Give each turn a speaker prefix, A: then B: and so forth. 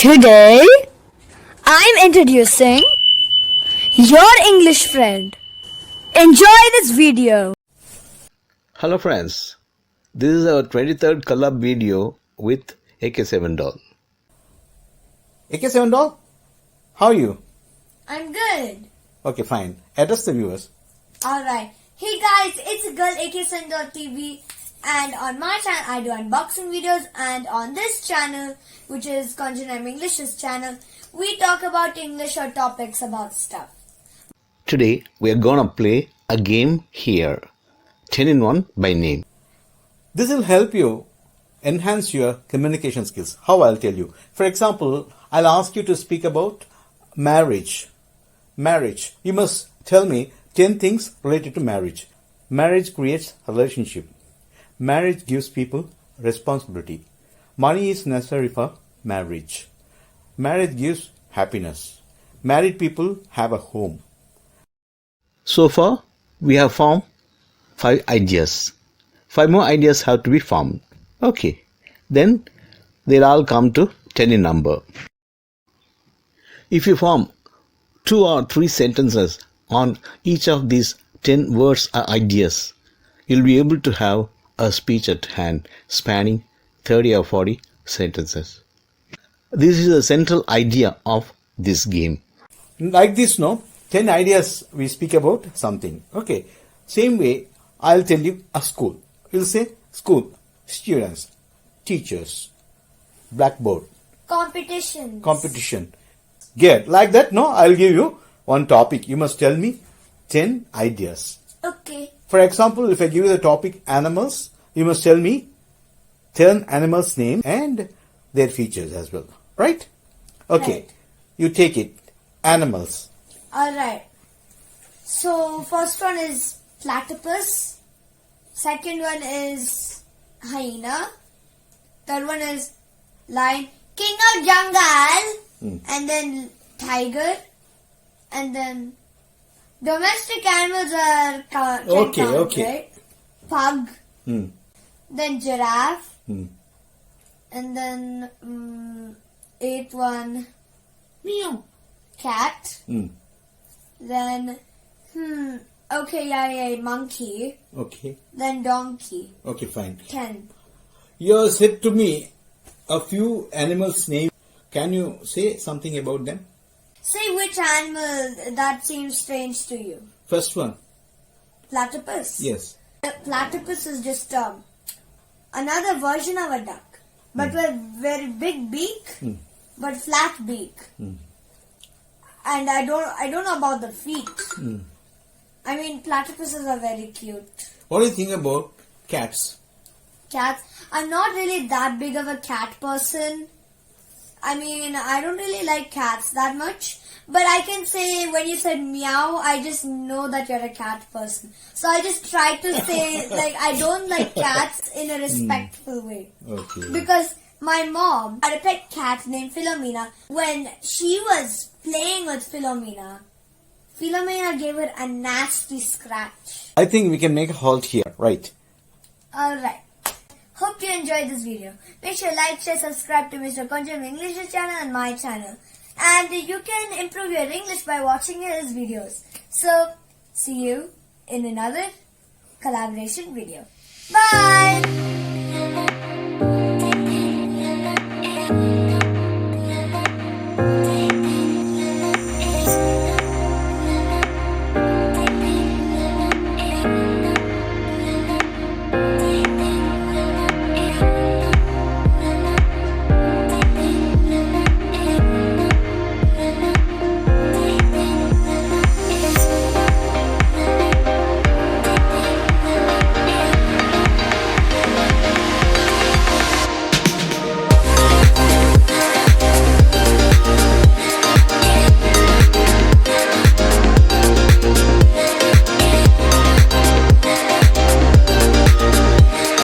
A: Today, I'm introducing your English friend. Enjoy this video.
B: Hello friends, this is our 23rd collab video with AK7DOLL.
C: AK7DOLL, how are you?
D: I'm good.
C: Okay, fine. Address the viewers.
D: Alright. Hey guys, it's a girl AK7DOLL and on my channel I do unboxing videos, and on this channel, which is KonjaneramEnglish's channel, we talk about English or topics about stuff.
B: Today we are gonna play a game here, 10 in 1 by name.
C: This will help you enhance your communication skills. How, I'll tell you. For example, I'll ask you to speak about marriage. Marriage. You must tell me 10 things related to marriage. Marriage creates a relationship. Marriage gives people responsibility. Money is necessary for marriage. Marriage gives happiness. Married people have a home.
B: So far we have formed 5 ideas. 5 more ideas have to be formed. Okay, then they'll all come to 10 in number. If you form 2 or 3 sentences on each of these 10 words or ideas, you'll be able to have a speech at hand spanning 30 or 40 sentences. This is the central idea of this game.
C: Like this, no? 10 ideas we speak about something. Okay. Same way, I'll tell you a school. You'll say school, students, teachers, blackboard, competition. Get like that, no? I'll give you one topic. You must tell me 10 ideas.
D: Okay.
C: For example, if I give you the topic animals, you must tell me 10 animals' name and their features as well. Right? Okay.
D: Right.
C: You take it. Animals.
D: Alright. So, first one is platypus. Second one is hyena. Third one is lion. King of jungle. And then tiger. And then domestic animals are can
C: Okay,
D: count,
C: okay.
D: right? Pug. Then giraffe. And then eighth one, meow, cat. Then okay, yeah, monkey.
C: Okay.
D: Then donkey.
C: Okay, fine.
D: 10.
C: You said to me a few animals' names. Can you say something about them?
D: Say which animal that seems strange to you.
C: First one.
D: Platypus.
C: Yes.
D: Platypus is just another version of a duck, but with very big beak, but flat beak. And I don't know about the feet. I mean, platypuses are very cute.
C: What do you think about cats?
D: Cats. I'm not really that big of a cat person. I mean, I don't really like cats that much. But I can say when you said meow, I just know that you're a cat person. So I just try to say, like, I don't like cats in a respectful way.
C: Okay.
D: Because my mom had a pet cat named Philomena. When she was playing with Philomena gave her a nasty scratch.
C: I think we can make a halt here, right?
D: Alright. Hope you enjoyed this video. Make sure like, share, subscribe to Mr. KonjaneramEnglish's channel and my channel. And you can improve your English by watching his videos. So, see you in another collaboration video. Bye!